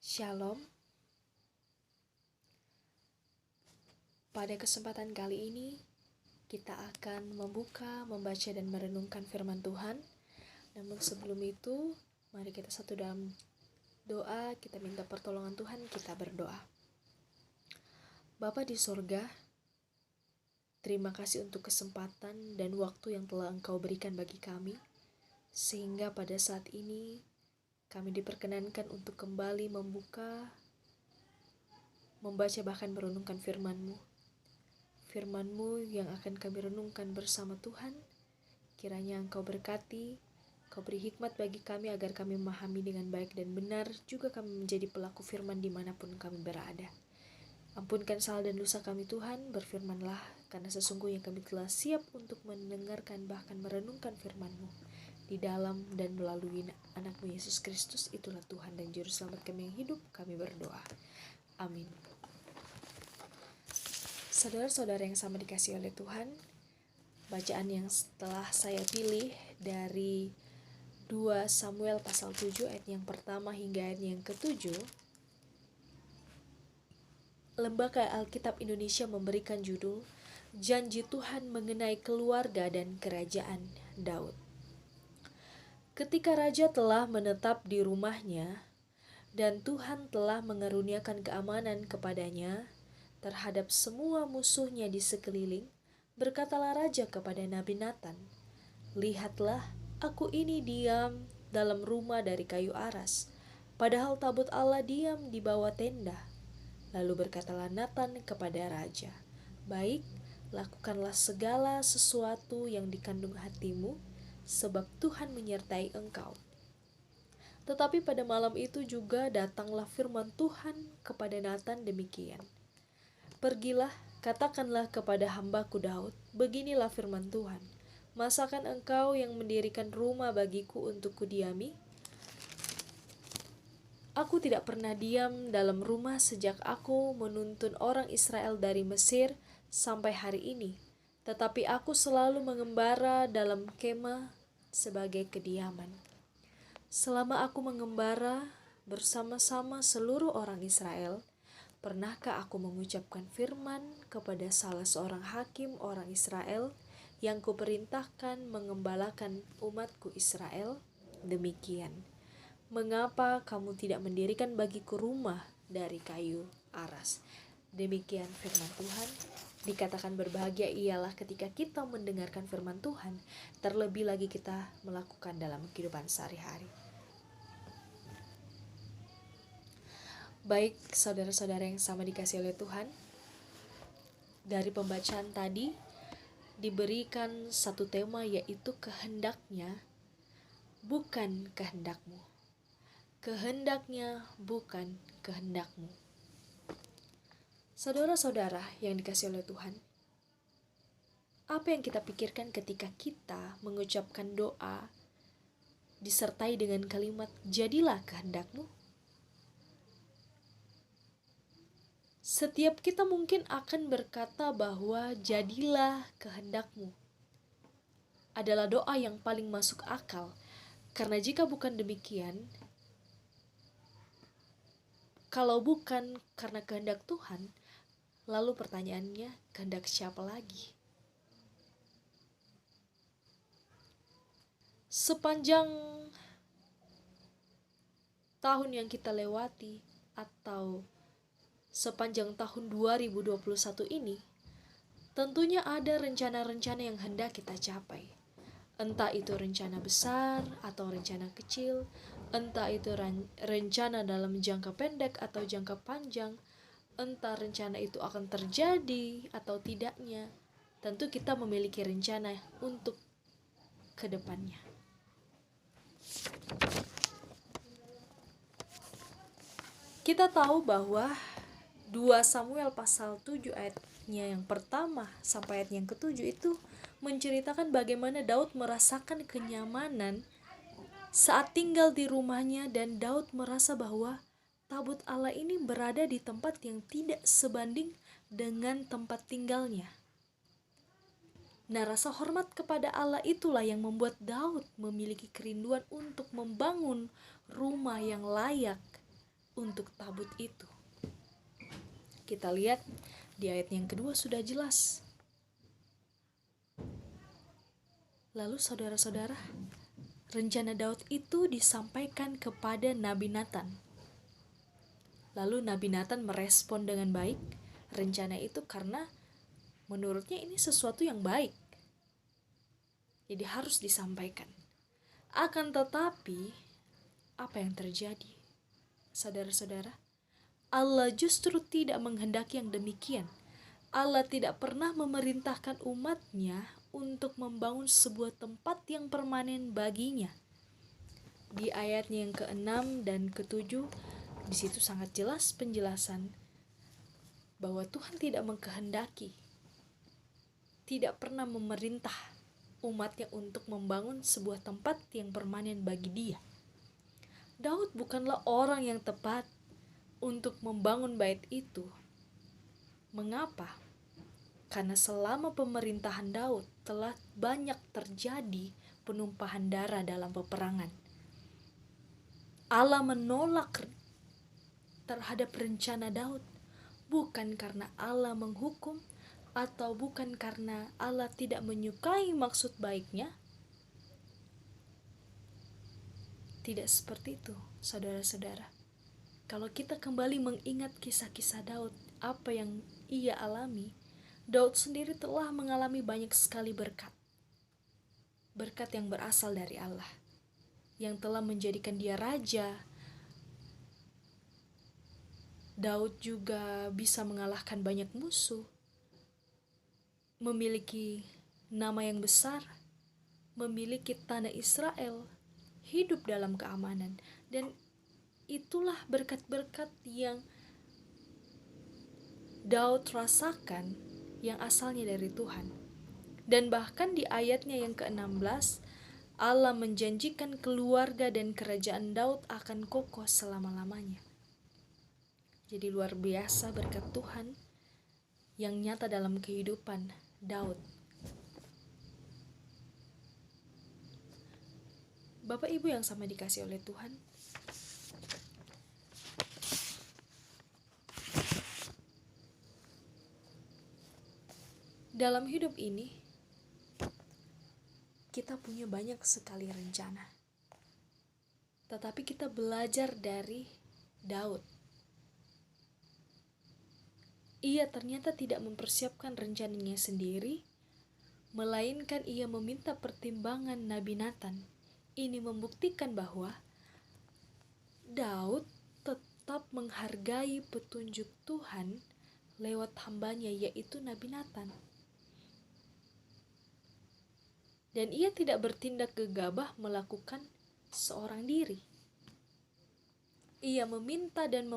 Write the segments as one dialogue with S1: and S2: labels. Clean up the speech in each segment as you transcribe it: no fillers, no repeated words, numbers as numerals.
S1: Shalom. Pada kesempatan kali ini, kita akan membaca dan merenungkan firman Tuhan. Namun sebelum itu, mari kita satu dalam doa, kita minta pertolongan Tuhan, kita berdoa. Bapa di sorga, terima kasih untuk kesempatan dan waktu yang telah Engkau berikan bagi kami, sehingga pada saat ini kami diperkenankan untuk kembali membaca bahkan merenungkan firman-Mu. Firman-Mu yang akan kami renungkan bersama Tuhan, kiranya Engkau berkati, Engkau beri hikmat bagi kami agar kami memahami dengan baik dan benar, juga kami menjadi pelaku firman dimanapun kami berada. Ampunkan salah dan dosa kami Tuhan, berfirmanlah, karena sesungguhnya kami telah siap untuk mendengarkan bahkan merenungkan firman-Mu. Di dalam dan melalui anak-Mu Yesus Kristus, itulah Tuhan dan Juru Selamat kami yang hidup, kami berdoa. Amin. Saudara-saudara yang sama dikasihi oleh Tuhan, bacaan yang telah saya pilih dari 2 Samuel pasal 7 ayat yang pertama hingga ayat yang ke-7. Lembaga Alkitab Indonesia memberikan judul Janji Tuhan mengenai keluarga dan kerajaan Daud. Ketika raja telah menetap di rumahnya dan Tuhan telah mengaruniakan keamanan kepadanya terhadap semua musuhnya di sekeliling, berkatalah raja kepada Nabi Nathan, "Lihatlah, aku ini diam dalam rumah dari kayu aras, padahal tabut Allah diam di bawah tenda." Lalu berkatalah Nathan kepada raja, "Baik, lakukanlah segala sesuatu yang dikandung hatimu, sebab Tuhan menyertai engkau." Tetapi pada malam itu juga datanglah firman Tuhan kepada Nathan demikian, "Pergilah, katakanlah kepada hambaku Daud, beginilah firman Tuhan, masakan engkau yang mendirikan rumah bagiku untuk kudiami? Aku tidak pernah diam dalam rumah sejak aku menuntun orang Israel dari Mesir sampai hari ini, tetapi aku selalu mengembara dalam kemah sebagai kediaman. Selama aku mengembara bersama-sama seluruh orang Israel, pernahkah aku mengucapkan firman kepada salah seorang hakim orang Israel yang kuperintahkan mengembalakan umatku Israel? Demikian, mengapa kamu tidak mendirikan bagiku rumah dari kayu aras?" Demikian firman Tuhan. Dikatakan berbahagia ialah ketika kita mendengarkan firman Tuhan, terlebih lagi kita melakukan dalam kehidupan sehari-hari. Baik, saudara-saudara yang sama dikasihi oleh Tuhan, dari pembacaan tadi diberikan satu tema, yaitu kehendaknya bukan kehendakmu. Kehendaknya bukan kehendakmu. Saudara-saudara yang dikasihi oleh Tuhan, apa yang kita pikirkan ketika kita mengucapkan doa disertai dengan kalimat "jadilah kehendakmu"? Setiap kita mungkin akan berkata bahwa "jadilah kehendakmu" adalah doa yang paling masuk akal, karena jika bukan demikian, kalau bukan karena kehendak Tuhan, lalu pertanyaannya, kehendak siapa lagi? Sepanjang tahun yang kita lewati atau sepanjang tahun 2021 ini, tentunya ada rencana-rencana yang hendak kita capai. Entah itu rencana besar atau rencana kecil, entah itu rencana dalam jangka pendek atau jangka panjang, entah rencana itu akan terjadi atau tidaknya, tentu kita memiliki rencana untuk ke depannya. Kita tahu bahwa 2 Samuel pasal 7 ayatnya yang pertama sampai ayat yang ke-7 itu menceritakan bagaimana Daud merasakan kenyamanan saat tinggal di rumahnya, dan Daud merasa bahwa tabut Allah ini berada di tempat yang tidak sebanding dengan tempat tinggalnya. Nah, rasa hormat kepada Allah itulah yang membuat Daud memiliki kerinduan untuk membangun rumah yang layak untuk tabut itu. Kita lihat di ayat yang kedua sudah jelas. Lalu saudara-saudara, rencana Daud itu disampaikan kepada Nabi Nathan. Lalu Nabi Nathan merespon dengan baik rencana itu karena menurutnya ini sesuatu yang baik. Jadi harus disampaikan. Akan tetapi, apa yang terjadi? Saudara-saudara, Allah justru tidak menghendaki yang demikian. Allah tidak pernah memerintahkan umatnya untuk membangun sebuah tempat yang permanen baginya. Di ayatnya yang ke-6 dan ke-7, di situ sangat jelas penjelasan bahwa Tuhan tidak mengkehendaki, tidak pernah memerintah umatnya untuk membangun sebuah tempat yang permanen bagi dia. Daud bukanlah orang yang tepat untuk membangun bait itu. Mengapa? Karena selama pemerintahan Daud telah banyak terjadi penumpahan darah dalam peperangan. Allah menolak terhadap rencana Daud, bukan karena Allah menghukum atau bukan karena Allah tidak menyukai maksud baiknya. Tidak seperti itu, saudara-saudara. Kalau kita kembali mengingat kisah-kisah Daud, apa yang ia alami, Daud sendiri telah mengalami banyak sekali berkat. Berkat yang berasal dari Allah, yang telah menjadikan dia raja. Daud juga bisa mengalahkan banyak musuh, memiliki nama yang besar, memiliki tanah Israel, hidup dalam keamanan. Dan itulah berkat-berkat yang Daud rasakan yang asalnya dari Tuhan. Dan bahkan di ayatnya yang ke-16, Allah menjanjikan keluarga dan kerajaan Daud akan kokoh selama-lamanya. Jadi luar biasa berkat Tuhan yang nyata dalam kehidupan Daud. Bapak Ibu yang sama dikasih oleh Tuhan, dalam hidup ini kita punya banyak sekali rencana. Tetapi kita belajar dari Daud. Ia ternyata tidak mempersiapkan rencananya sendiri, melainkan ia meminta pertimbangan Nabi Nathan. Ini membuktikan bahwa Daud tetap menghargai petunjuk Tuhan lewat hambanya, yaitu Nabi Nathan. Dan ia tidak bertindak gegabah melakukan seorang diri. Ia meminta dan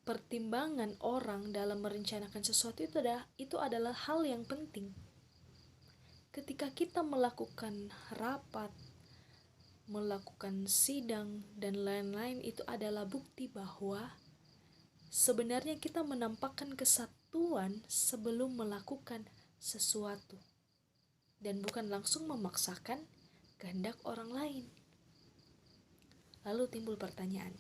S1: pertimbangan orang dalam merencanakan sesuatu itu adalah hal yang penting. Ketika kita melakukan rapat, melakukan sidang dan lain-lain, itu adalah bukti bahwa sebenarnya kita menampakkan kesatuan sebelum melakukan sesuatu, dan bukan langsung memaksakan kehendak orang lain. Lalu timbul pertanyaan,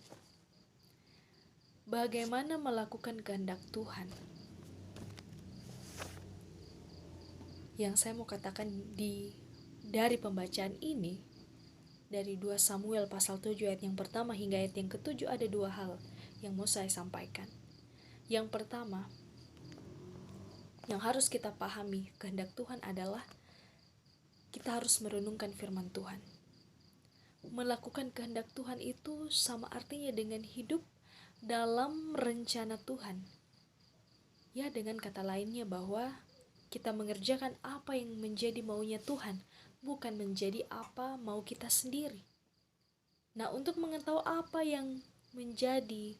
S1: bagaimana melakukan kehendak Tuhan? Yang saya mau katakan dari pembacaan ini, dari 2 Samuel pasal 7 ayat yang pertama hingga ayat yang ke-7, ada 2 hal yang mau saya sampaikan. Yang pertama, yang harus kita pahami kehendak Tuhan adalah kita harus merenungkan firman Tuhan. Melakukan kehendak Tuhan itu sama artinya dengan hidup dalam rencana Tuhan. Ya, dengan kata lainnya bahwa kita mengerjakan apa yang menjadi maunya Tuhan, bukan menjadi apa mau kita sendiri. Nah, untuk mengetahui apa yang menjadi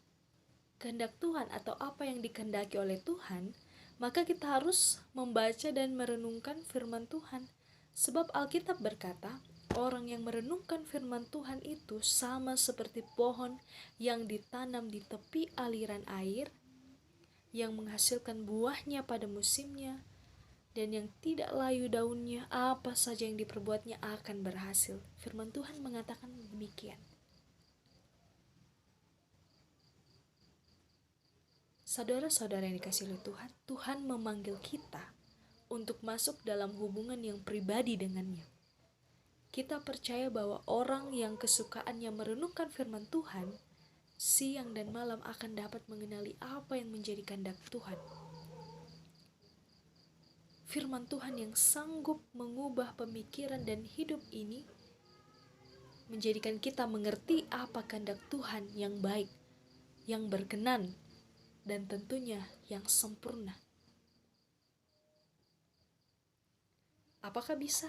S1: kehendak Tuhan atau apa yang dikehendaki oleh Tuhan, maka kita harus membaca dan merenungkan firman Tuhan. Sebab Alkitab berkata, orang yang merenungkan firman Tuhan itu sama seperti pohon yang ditanam di tepi aliran air, yang menghasilkan buahnya pada musimnya, dan yang tidak layu daunnya, apa saja yang diperbuatnya akan berhasil. Firman Tuhan mengatakan demikian. Saudara-saudara yang dikasihi oleh Tuhan, Tuhan memanggil kita untuk masuk dalam hubungan yang pribadi dengannya. Kita percaya bahwa orang yang kesukaannya merenungkan firman Tuhan, siang dan malam akan dapat mengenali apa yang menjadi kehendak Tuhan. Firman Tuhan yang sanggup mengubah pemikiran dan hidup ini menjadikan kita mengerti apa kehendak Tuhan yang baik, yang berkenan, dan tentunya yang sempurna. Apakah bisa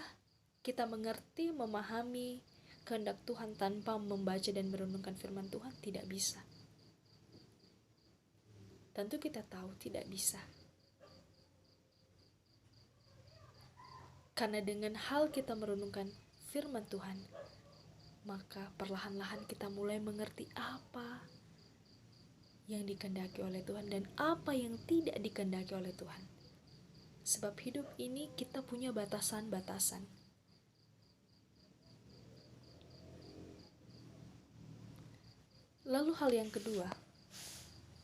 S1: kita mengerti, memahami kehendak Tuhan tanpa membaca dan merenungkan firman Tuhan? Tidak bisa. Tentu kita tahu tidak bisa. Karena dengan hal kita merenungkan firman Tuhan, maka perlahan-lahan kita mulai mengerti apa yang dikehendaki oleh Tuhan dan apa yang tidak dikehendaki oleh Tuhan. Sebab hidup ini kita punya batasan-batasan. Lalu hal yang kedua,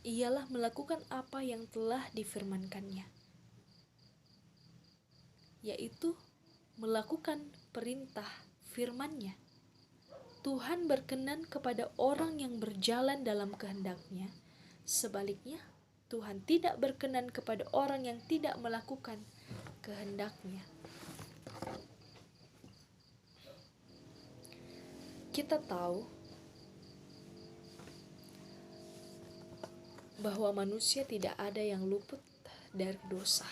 S1: ialah melakukan apa yang telah difirmankannya, yaitu melakukan perintah firman-Nya. Tuhan berkenan kepada orang yang berjalan dalam kehendak-Nya. Sebaliknya, Tuhan tidak berkenan kepada orang yang tidak melakukan kehendak-Nya. Kita tahu bahwa manusia tidak ada yang luput dari dosa.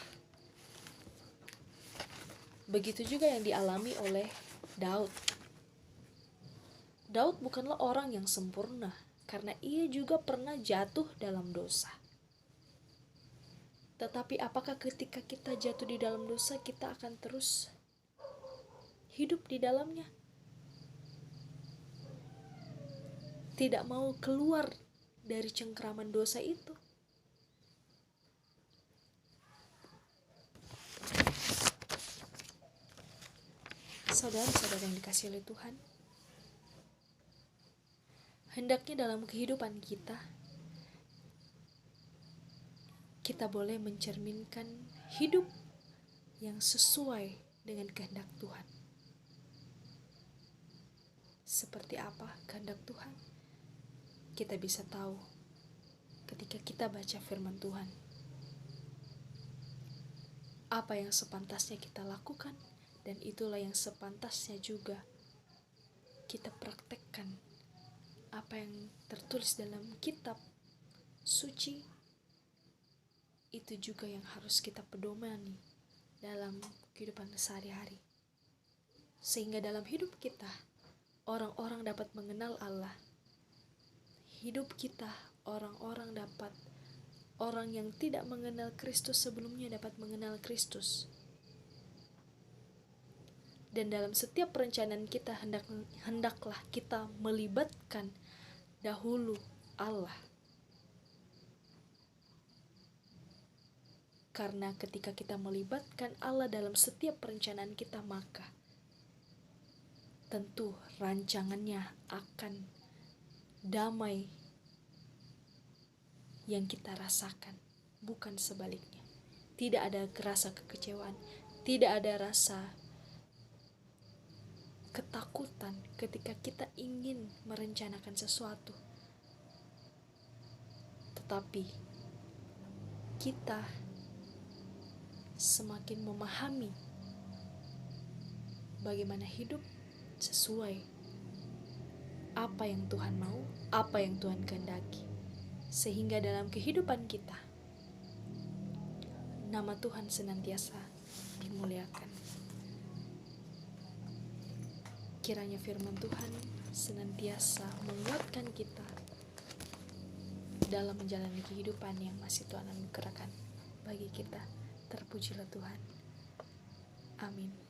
S1: Begitu juga yang dialami oleh Daud. Daud bukanlah orang yang sempurna, karena ia juga pernah jatuh dalam dosa. Tetapi apakah ketika kita jatuh di dalam dosa, kita akan terus hidup di dalamnya? Tidak mau keluar dari cengkraman dosa itu. Saudara-saudara yang dikasihi oleh Tuhan, hendaknya dalam kehidupan kita boleh mencerminkan hidup yang sesuai dengan kehendak Tuhan. Seperti apa kehendak Tuhan? Kita bisa tahu ketika kita baca firman Tuhan. Apa yang sepantasnya kita lakukan, dan itulah yang sepantasnya juga kita praktekkan. Apa yang tertulis dalam kitab suci, itu juga yang harus kita pedomani dalam kehidupan sehari-hari. Sehingga dalam hidup kita, orang-orang dapat mengenal Allah. Hidup kita, orang yang tidak mengenal Kristus sebelumnya dapat mengenal Kristus. Dan dalam setiap perencanaan kita hendaklah kita melibatkan dahulu Allah. Karena ketika kita melibatkan Allah dalam setiap perencanaan kita, maka tentu rancangannya akan damai yang kita rasakan, bukan sebaliknya. Tidak ada rasa kekecewaan, tidak ada rasa ketakutan ketika kita ingin merencanakan sesuatu. Tetapi kita semakin memahami bagaimana hidup sesuai apa yang Tuhan mau, apa yang Tuhan kehendaki. Sehingga dalam kehidupan kita, nama Tuhan senantiasa dimuliakan. Kiranya firman Tuhan senantiasa menguatkan kita dalam menjalani kehidupan yang masih Tuhan anugerahkan bagi kita. Terpujilah Tuhan. Amin.